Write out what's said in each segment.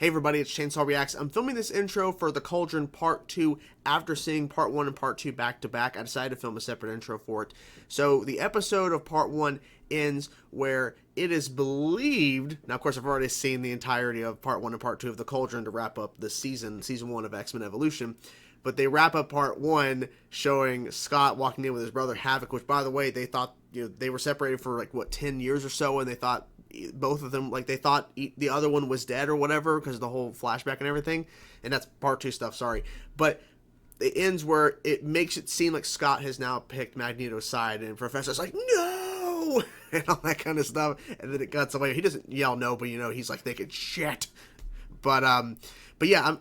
Hey everybody, it's Chainsaw Reacts. I'm filming this intro for the Cauldron Part 2 after seeing Part 1 and Part 2 back to back. I decided to film a separate intro for it. So the episode of Part 1 ends where it is believed, now of course I've already seen the entirety of Part 1 and Part 2 of the Cauldron to wrap up the season 1 of X-Men Evolution, but they wrap up Part 1 showing Scott walking in with his brother Havoc, which by the way, they thought, they were separated for like, what, 10 years or so, and they thought both of them, like, they thought the other one was dead or whatever because of the whole flashback and everything, and that's Part 2 stuff, sorry. But it ends where it makes it seem like Scott has now picked Magneto's side, and Professor's like, no! And all that kind of stuff, and then it cuts away. He doesn't yell no, but, he's like thinking, shit! But yeah,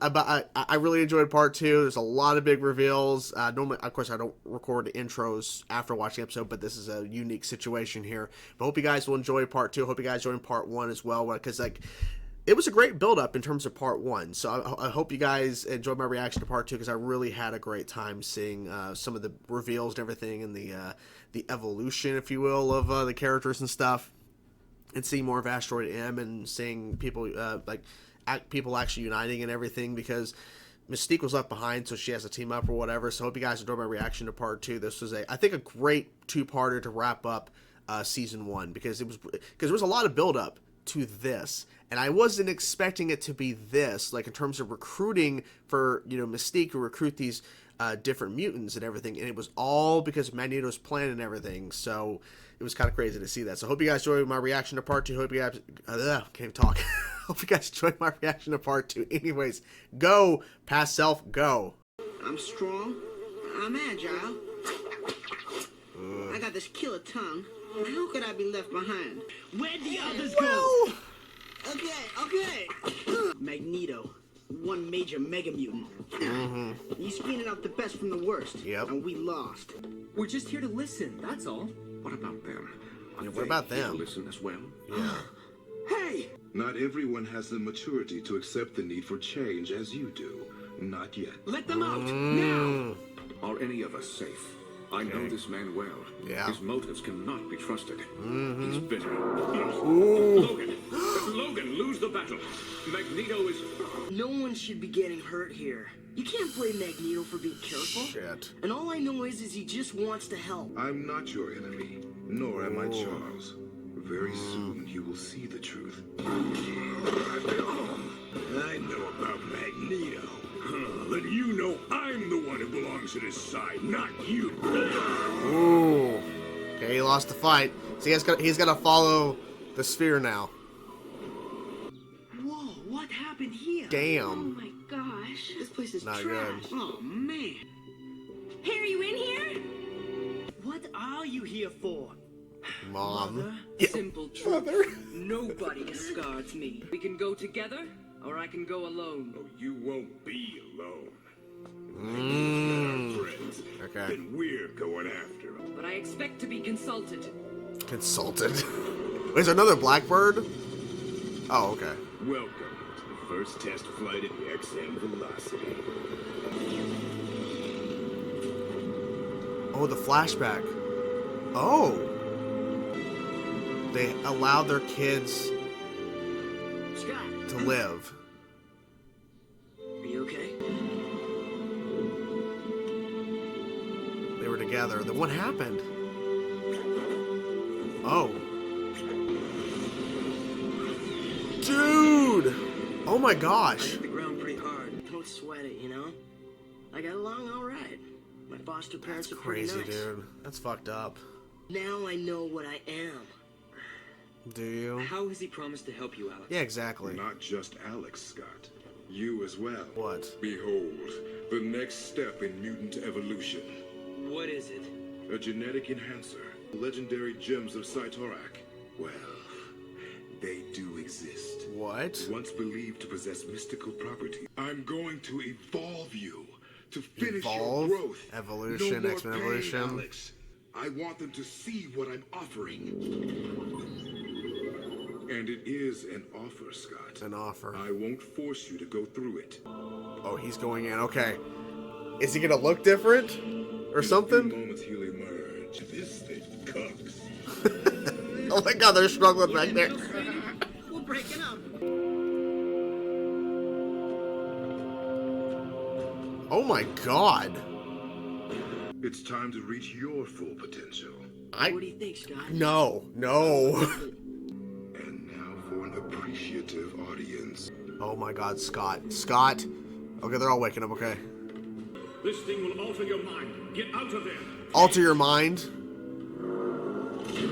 I really enjoyed Part 2. There's a lot of big reveals. Normally, of course, I don't record intros after watching the episode, but this is a unique situation here. But I hope you guys will enjoy Part 2. I hope you guys join Part 1 as well, because, it was a great build-up in terms of Part 1. So I hope you guys enjoyed my reaction to Part 2, because I really had a great time seeing some of the reveals and everything, and the evolution, if you will, of the characters and stuff. And seeing more of Asteroid M, and seeing people, people actually uniting and everything, because Mystique was left behind, so she has to team up or whatever. So I hope you guys enjoyed my reaction to Part 2. This was I think a great two-parter to wrap up Season 1, because there was a lot of build-up to this, and I wasn't expecting it to be this, like in terms of recruiting for, Mystique to recruit these different mutants and everything, and it was all because of Magneto's plan and everything, so it was kind of crazy to see that. So I hope you guys enjoyed my reaction to Part 2. Hope you guys, can't even talk. Hope you guys enjoyed my reaction to Part 2. Anyways, go, past self, go. I'm strong, I'm agile, I got this killer tongue. How could I be left behind? Where'd the others go? Okay. Magneto, one major mega mutant. He's screening out the best from the worst. Yep. And we lost. We're just here to listen, that's all. What about them? What about them? Listen as well. Yeah. Hey! Not everyone has the maturity to accept the need for change as you do. Not yet. Let them out, now! Are any of us safe? I know this man well. Yeah. His motives cannot be trusted. He's bitter. Logan, lose the battle. Magneto is... No one should be getting hurt here. You can't blame Magneto for being careful. Shit. And all I know is he just wants to help. I'm not your enemy, nor am I Charles. Very soon you will see the truth. I know about Magneto. Then you know I'm the one who belongs to this side, not you. Ooh. Okay, he lost the fight. So he's got to follow the sphere now. Whoa, what happened here? Damn. Oh my gosh. This place is Not trash. good. Oh, man. Hey, are you in here? What are you here for? Mom. Mother? Simple truth. Nobody discards me. We can go together, or I can go alone. Oh, you won't be alone. Friends. Okay. Then we're going after him. But I expect to be consulted. Consulted. Wait, is there another Blackbird? Oh, okay. Welcome to the first test flight of the XM Velocity. Oh, the flashback. Oh. They allowed their kids Scott, to live. are you okay? They were together. Then what happened? Oh. Dude! Oh my I gosh. hit the ground pretty hard. Don't sweat it, I got along all right. My foster parents That's are pretty crazy, nice. dude. That's fucked up. Now I know what I am. Do you? How has he promised to help you, Alex? Yeah, exactly. Not just Alex, Scott. You as well. What? Behold, the next step in mutant evolution. What is it? A genetic enhancer. Legendary gems of Cytorak. Well, they do exist. What? Once believed to possess mystical property. I'm going to evolve you to finish Evolve? your growth. Evolution, no more X-Men pain, Evolution. Alex. I want them to see what I'm offering. And it is an offer, Scott. An offer. I won't force you to go through it. Oh, he's going in. Okay. Is he gonna look different? Or In a something? few moments he'll emerge. This thing cooks. Oh my god, they're struggling back there. We're breaking up. my god. It's time to reach your full potential. What do you think, Scott? No. And now for an appreciative audience. Oh my god, Scott. Scott. Okay, they're all waking up, okay. This thing will alter your mind. Get out of there. Alter your mind?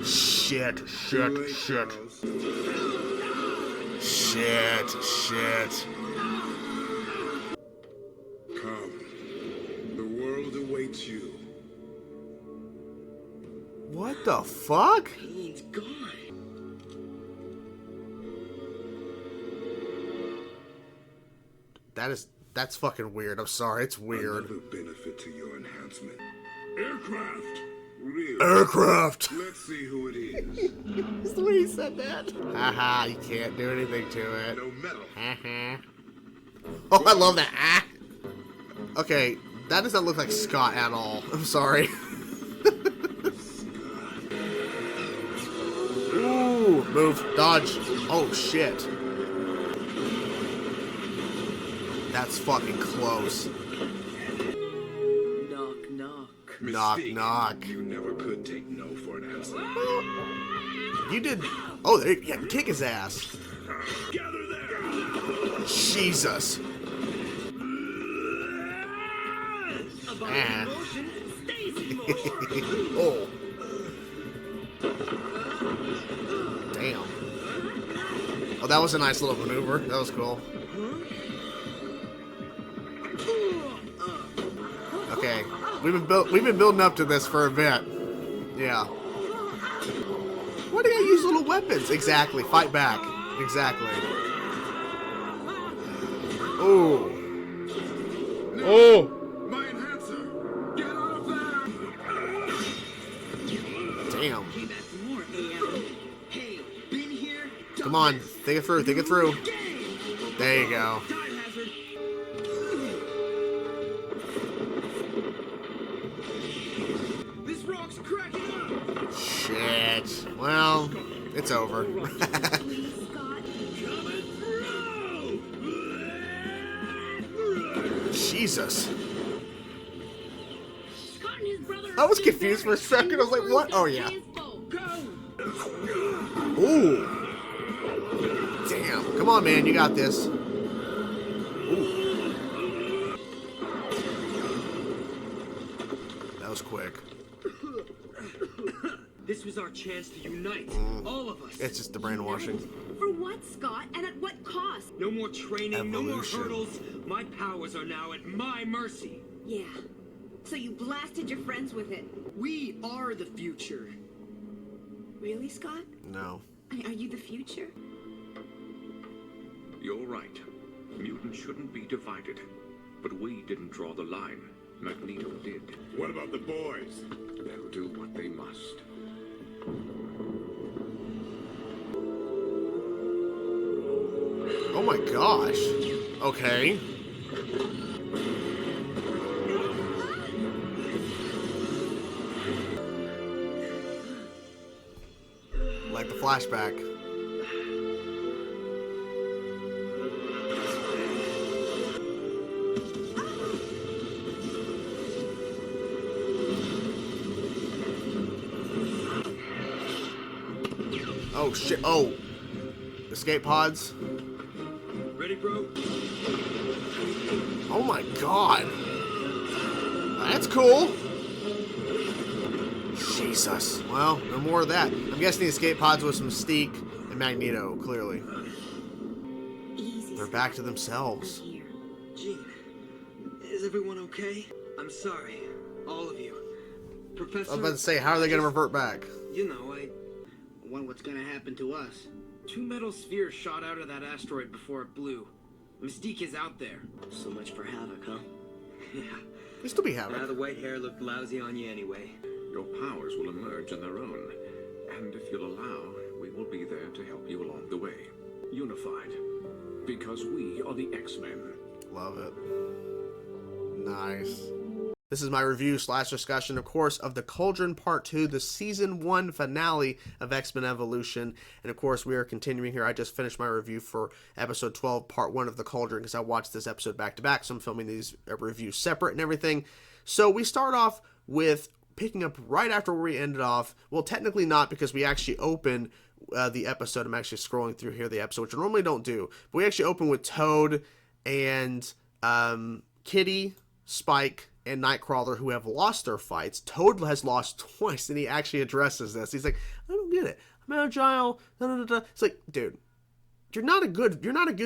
Shit. Too late, Charles. Shit. Come. The world awaits you. What the fuck? He's gone. That's fucking weird. I'm sorry, it's weird. Another benefit to your enhancement. Aircraft. Really? Aircraft! Let's see who it is. That's the way he said that. Haha, you can't do anything to it. No metal. Haha. Oh, I love that. Ah. Okay, that does not look like Scott at all. I'm sorry. Ooh, move, dodge. Oh shit. That's fucking close. Knock, knock. Knock, Mystique, knock. You never could take no for an answer. You did. Oh, there, yeah, kick his ass. Gather there. Jesus. Ah. Oh. Damn. Oh, that was a nice little maneuver. That was cool. Okay, we've been building up to this for a bit. Yeah. Why do you use little weapons? Exactly. Fight back. Exactly. Oh. Oh. My enhancer! Get out of there! Damn. Came back for more, AM. Hey, been here? Come on. Think it through. Think it through. There you go. Time hazard. This rock's cracking up. Shit. Well, it's over. Please, Scott. Jesus. Scott and his brother. I was confused for a second. I was like, what? Oh, yeah. Ooh. Damn. Come on, man. You got this. Ooh. That was quick. This was our chance to unite, all of us. It's just the brainwashing. For what, Scott? And at what cost? No more training, no more Evolution. hurdles. My powers are now at my mercy. Yeah. So you blasted your friends with it. We are the future. Really, Scott? No. Are you the future? You're right. Mutants shouldn't be divided. But we didn't draw the line. Magneto did. What about the boys? They'll do what they must. Oh my gosh. Okay. Like the flashback. Oh shit. Oh. Escape pods. Ready, bro? Oh my god. That's cool. Jesus. Well, no more of that. I'm guessing the escape pods was Mystique and Magneto, clearly. Easy. They're back to themselves. Here. Jean, is everyone okay? I'm sorry, all of you. Professor, I was about to say, how are they going to revert back? you know, I wonder what's gonna happen to us. Two metal spheres shot out of that asteroid before it blew. Mystique is out there. So much for Havoc, huh? Yeah. They still be having. The white hair looked lousy on you anyway. Your powers will emerge on their own. And if you'll allow, we will be there to help you along the way. Unified. Because we are the X-Men. Love it. Nice. This is my review / discussion, of course, of the Cauldron Part 2, the Season 1 finale of X-Men Evolution. And, of course, we are continuing here. I just finished my review for Episode 12, Part 1 of the Cauldron, because I watched this episode back-to-back, so I'm filming these reviews separate and everything. So we start off with picking up right after where we ended off. Well, technically not, because we actually open the episode. I'm actually scrolling through here the episode, which I normally don't do. But we actually open with Toad and Kitty, Spike, and Nightcrawler, who have lost their fights. Toad has lost twice, and he actually addresses this. He's like, I don't get it. I'm agile. It's like, dude, you're not a good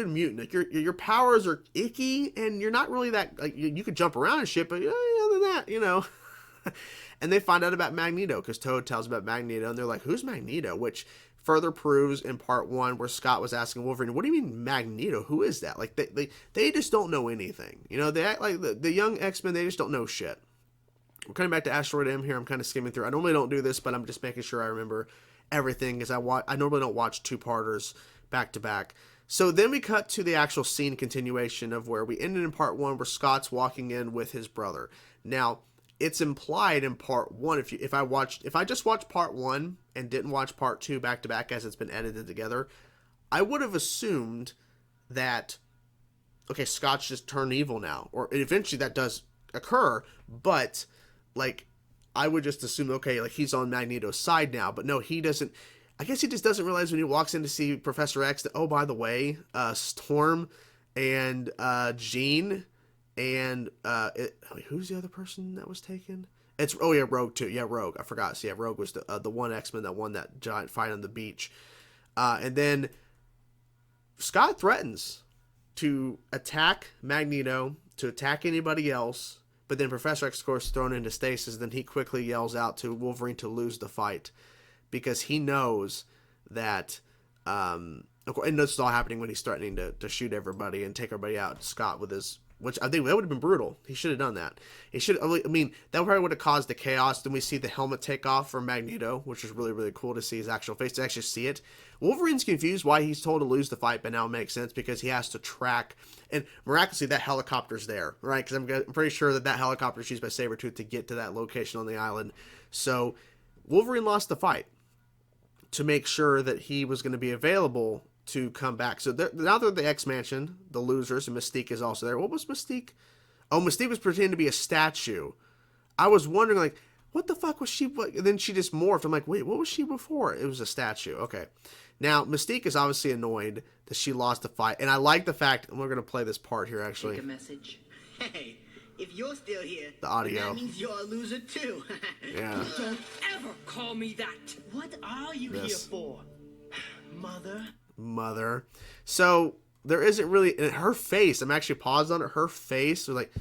mutant. Like, your powers are icky, and you're not really that, like, you could jump around and shit, but other than that, you know. And they find out about Magneto, because Toad tells about Magneto, and they're like, who's Magneto? Which further proves in Part 1 where Scott was asking Wolverine, what do you mean Magneto? Who is that? Like, they just don't know anything. You know, they act like the young X-Men, they just don't know shit. We're coming back to Asteroid M here. I'm kind of skimming through. I normally don't do this, but I'm just making sure I remember everything, because I normally don't watch two-parters back-to-back. So then we cut to the actual scene continuation of where we ended in Part 1, where Scott's walking in with his brother. Now, it's implied in Part 1, if I just watched Part 1 and didn't watch Part 2 back to back as it's been edited together, I would have assumed that, okay, Scott's just turned evil now, or eventually that does occur, but like I would just assume, okay, like he's on Magneto's side now, but no, he doesn't. I guess he just doesn't realize when he walks in to see Professor X that, oh, by the way, Storm and Jean and who's the other person that was taken? It's Rogue too. Yeah, Rogue. I forgot. So yeah, Rogue was the one X-Men that won that giant fight on the beach. And then Scott threatens to attack Magneto, to attack anybody else, but then Professor X, of course, thrown into stasis. Then he quickly yells out to Wolverine to lose the fight, because he knows that. And this is all happening when he's threatening to shoot everybody and take everybody out. Scott with his. Which I think that would have been brutal. He should have done that. I mean, that probably would have caused the chaos. Then we see the helmet take off from Magneto, which is really, really cool to see his actual face, to actually see it. Wolverine's confused why he's told to lose the fight, but now it makes sense, because he has to track. And miraculously, that helicopter's there, right? Because I'm pretty sure that helicopter is used by Sabretooth to get to that location on the island. So Wolverine lost the fight to make sure that he was going to be available to come back. So now they're at the X-Mansion, the losers, and Mystique is also there. What was Mystique? Oh, Mystique was pretending to be a statue. I was wondering, like, what the fuck was she? And then she just morphed. I'm like, wait, what was she before? It was a statue. Okay. Now, Mystique is obviously annoyed that she lost the fight. And I like the fact, and we're going to play this part here, actually. Take a message. Hey, if you're still here, the audio. that means you're a loser too. Yeah. Don't ever call me that. What are you here for? Mother. So there isn't really in her face. I'm actually paused on it. Her face, or like,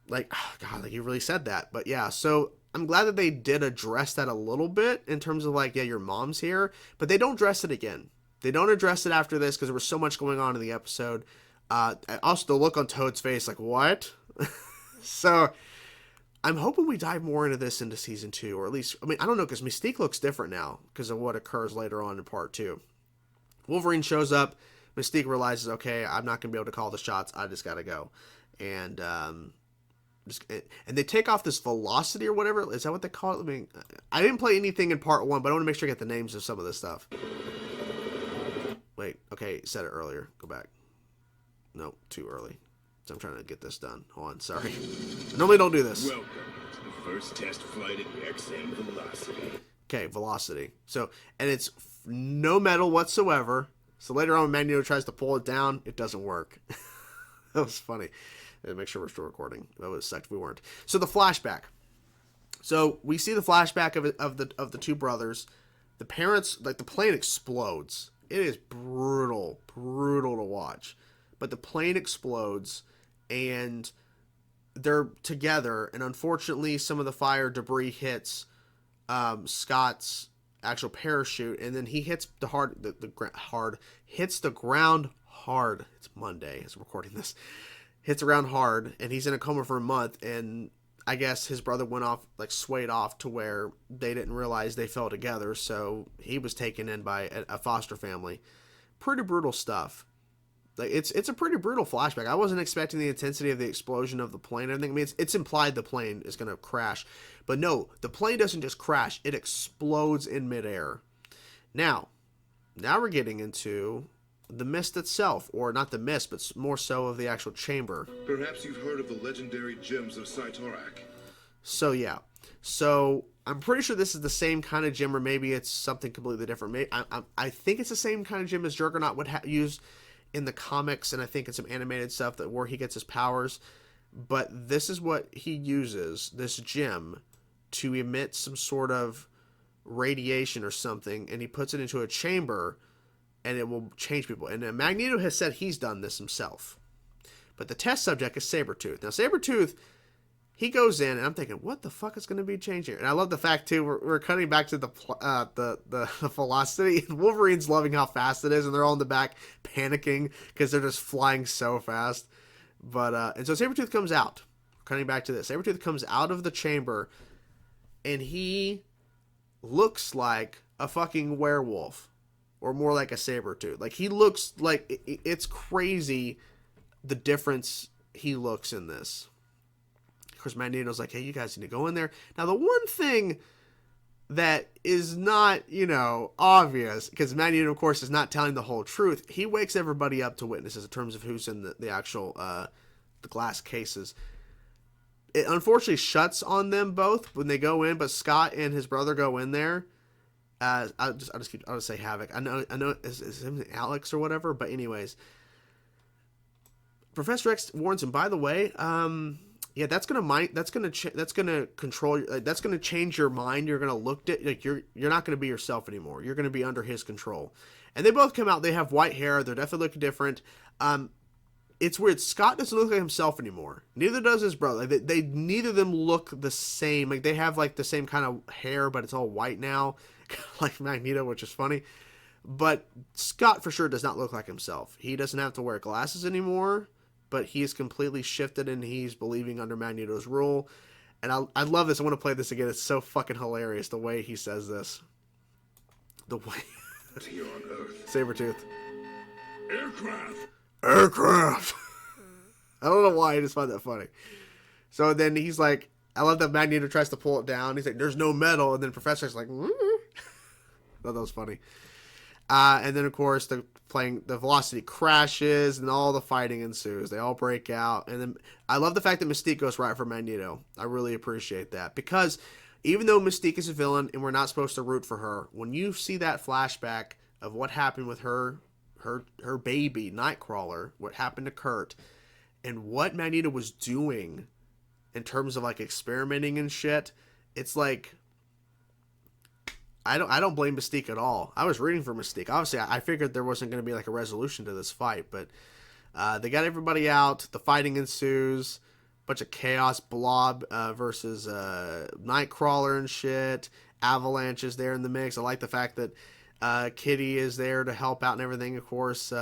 oh God, like you really said that. But yeah, so I'm glad that they did address that a little bit in terms of like, yeah, your mom's here, but they don't address it again. They don't address it after this because there was so much going on in the episode. Also, the look on Toad's face, like what? So I'm hoping we dive more into this into season 2, or at least, I mean, I don't know, because Mystique looks different now because of what occurs later on in Part 2. Wolverine shows up. Mystique realizes, okay, I'm not going to be able to call the shots. I just got to go. And they take off this velocity or whatever. Is that what they call it? I mean, I didn't play anything in Part 1, but I want to make sure I get the names of some of this stuff. Wait, okay, said it earlier. Go back. No, too early. So I'm trying to get this done. Hold on, sorry. I normally don't do this. Welcome to the first test flight at XM Velocity. Okay, velocity. So, and it's no metal whatsoever. So later on, when Magneto tries to pull it down, it doesn't work. That was funny. Make sure we're still recording. That would have sucked if we weren't. So the flashback. So we see the flashback of the two brothers. The parents, like the plane explodes. It is brutal to watch. But the plane explodes, and they're together. And unfortunately, some of the fire debris hits Scott's actual parachute, and then he hits hits the ground hard. It's Monday as I'm recording this. Hits the ground hard, and he's in a coma for a month. And I guess his brother went off, like swayed off to where they didn't realize they fell together. So he was taken in by a foster family. Pretty brutal stuff. Like it's a pretty brutal flashback. I wasn't expecting the intensity of the explosion of the plane. I mean, it's implied the plane is going to crash, but no, the plane doesn't just crash; it explodes in midair. Now we're getting into the mist itself, or not the mist, but more so of the actual chamber. Perhaps you've heard of the legendary gems of Cytorak. So yeah, so I'm pretty sure this is the same kind of gem, or maybe it's something completely different. I think it's the same kind of gem as Juggernaut would use in the comics, and I think it's some animated stuff that where he gets his powers. But this is what he uses, this gem, to emit some sort of radiation or something, and he puts it into a chamber, and it will change people. And Magneto has said he's done this himself. But the test subject is Sabretooth. Now, Sabretooth, he goes in, and I'm thinking, what the fuck is going to be changing? And I love the fact, too, we're cutting back to the velocity. Wolverine's loving how fast it is, and they're all in the back panicking because they're just flying so fast. But and so Sabretooth comes out. Cutting back to this. Sabretooth comes out of the chamber, and he looks like a fucking werewolf. Or more like a Sabretooth. Like, he looks like... It's crazy the difference he looks in this. Of course, Magneto's like, hey, you guys need to go in there. Now, the one thing that is not, obvious, because Magneto, of course, is not telling the whole truth, he wakes everybody up to witnesses in terms of who's in the actual the glass cases. It unfortunately shuts on them both when they go in, but Scott and his brother go in there. I'll just say Havoc. I know is his name Alex or whatever, but anyways, Professor X warns him, by the way, yeah, that's gonna change your mind. You're gonna look at, like, you're not gonna be yourself anymore. You're gonna be under his control. And they both come out. They have white hair. They're definitely looking different. It's weird. Scott doesn't look like himself anymore. Neither does his brother. They neither of them look the same. Like, they have like the same kind of hair, but it's all white now, like Magneto, which is funny. But Scott for sure does not look like himself. He doesn't have to wear glasses anymore. But he is completely shifted, and he's believing under Magneto's rule. And I love this. I want to play this again. It's so fucking hilarious the way he says this. The way... Here on Earth. Sabretooth. Aircraft! I don't know why, I just find that funny. So then he's like... I love that Magneto tries to pull it down. He's like, there's no metal. And then Professor's like... I thought that was funny. And then, of course, the velocity crashes and all the fighting ensues. They all break out. And then I love the fact that Mystique goes right for Magneto. I really appreciate that. Because even though Mystique is a villain and we're not supposed to root for her, when you see that flashback of what happened with her baby, Nightcrawler, what happened to Kurt, and what Magneto was doing in terms of, like, experimenting and shit, it's like... I don't blame Mystique at all. I was rooting for Mystique. Obviously, I figured there wasn't going to be like a resolution to this fight, but they got everybody out. The fighting ensues. Bunch of chaos. Blob versus Nightcrawler and shit. Avalanche is there in the mix. I like the fact that Kitty is there to help out and everything. Of course,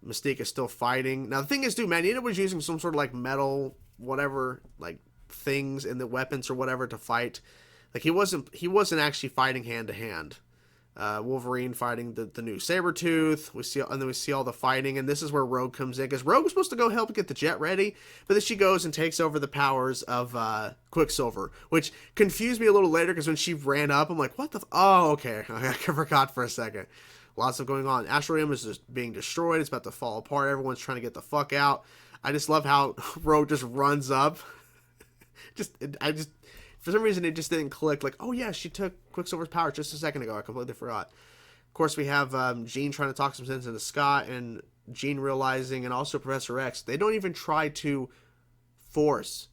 Mystique is still fighting. Now, the thing is, dude, Magneto was using some sort of like metal, whatever, like things in the weapons or whatever to fight. Like, he wasn't actually fighting hand to hand. Wolverine fighting the new Sabretooth. And then we see all the fighting, and this is where Rogue comes in, because Rogue was supposed to go help get the jet ready, but then she goes and takes over the powers of Quicksilver, which confused me a little later, because when she ran up, I'm like, what the oh, okay. I forgot for a second. Lots of going on. Asteroid is just being destroyed. It's about to fall apart. Everyone's trying to get the fuck out. I just love how Rogue just runs up. For some reason, it just didn't click. Like, oh yeah, she took Quicksilver's power just a second ago. I completely forgot. Of course, we have Jean trying to talk some sense into Scott, and Jean realizing, and also Professor X. They don't even try to force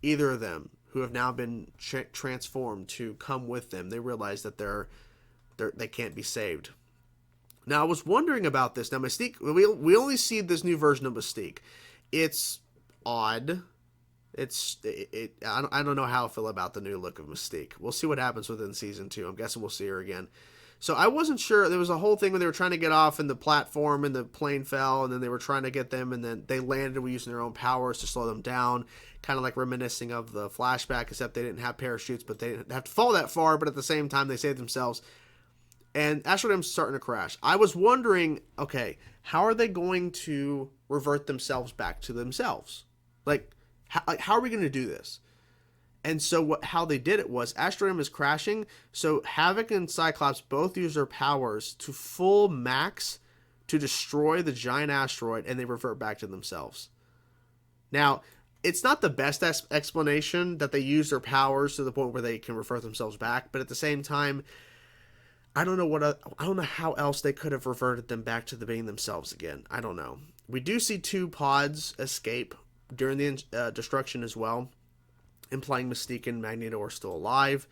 either of them, who have now been transformed, to come with them. They realize that they can't be saved. Now, I was wondering about this. Now, Mystique, we only see this new version of Mystique. It's odd. I don't know how I feel about the new look of Mystique. We'll see what happens within season 2. I'm guessing we'll see her again. So I wasn't sure. There was a whole thing when they were trying to get off in the platform and the plane fell, and then they were trying to get them, and then they landed with using their own powers to slow them down, kind of like reminiscing of the flashback, except they didn't have parachutes, but they didn't have to fall that far, but at the same time they saved themselves. and Asteroid M's starting to crash. I was wondering, okay, how are they going to revert themselves back to themselves? Like, how are we going to do this? And so how they did it was Asteroid M is crashing, so Havoc and Cyclops both use their powers to full max to destroy the giant asteroid, and they revert back to themselves. Now, it's not the best explanation that they use their powers to the point where they can revert themselves back, but at the same time, I don't know how else they could have reverted them back to being themselves again. I don't know. We do see 2 pods escape during the destruction as well, implying Mystique and Magneto are still alive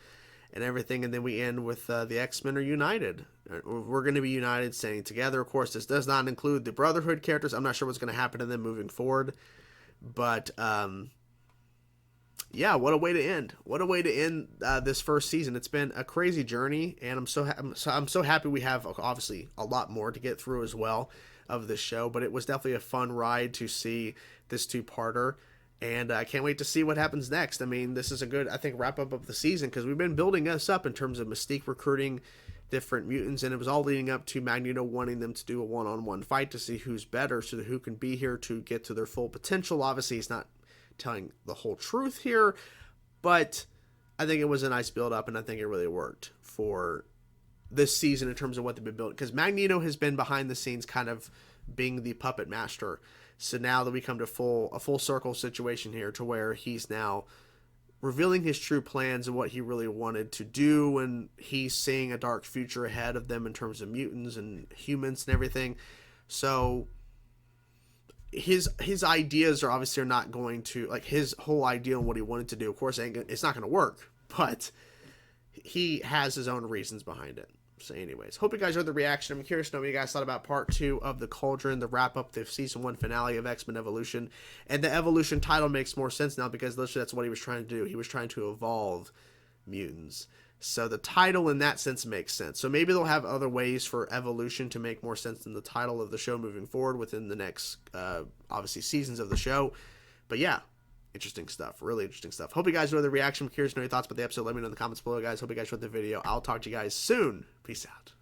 and everything. And then we end with the X-Men are united. We're going to be united, staying together. Of course, this does not include the Brotherhood characters. I'm not sure what's going to happen to them moving forward. But, yeah, what a way to end. What a way to end this first season. It's been a crazy journey, and I'm so happy we have, obviously, a lot more to get through as well of this show. But it was definitely a fun ride to see this 2-parter. And I can't wait to see what happens next. I mean, this is a good, I think, wrap-up of the season, because we've been building us up in terms of Mystique recruiting different mutants, and it was all leading up to Magneto wanting them to do a one-on-one fight to see who's better, so who can be here to get to their full potential. Obviously, he's not telling the whole truth here, but I think it was a nice build-up, and I think it really worked for this season in terms of what they've been building, because Magneto has been behind the scenes kind of being the puppet master. So now that we come to a full circle situation here, to where he's now revealing his true plans and what he really wanted to do, and he's seeing a dark future ahead of them in terms of mutants and humans and everything. So his ideas are obviously not going to, like, his whole idea on what he wanted to do, of course, it's not going to work, but he has his own reasons behind it. So anyways, hope you guys enjoyed the reaction. I'm curious to know what you guys thought about part 2 of the Cauldron, the wrap up, the season 1 finale of X-Men Evolution. And the Evolution title makes more sense now, because literally that's what he was trying to do. He was trying to evolve mutants. So the title in that sense makes sense. So maybe they'll have other ways for Evolution to make more sense than the title of the show moving forward within the next, obviously, seasons of the show. But yeah, interesting stuff. Really interesting stuff. Hope you guys enjoyed the reaction. I'm curious to know your thoughts about the episode. Let me know in the comments below, guys. Hope you guys enjoyed the video. I'll talk to you guys soon. Peace out.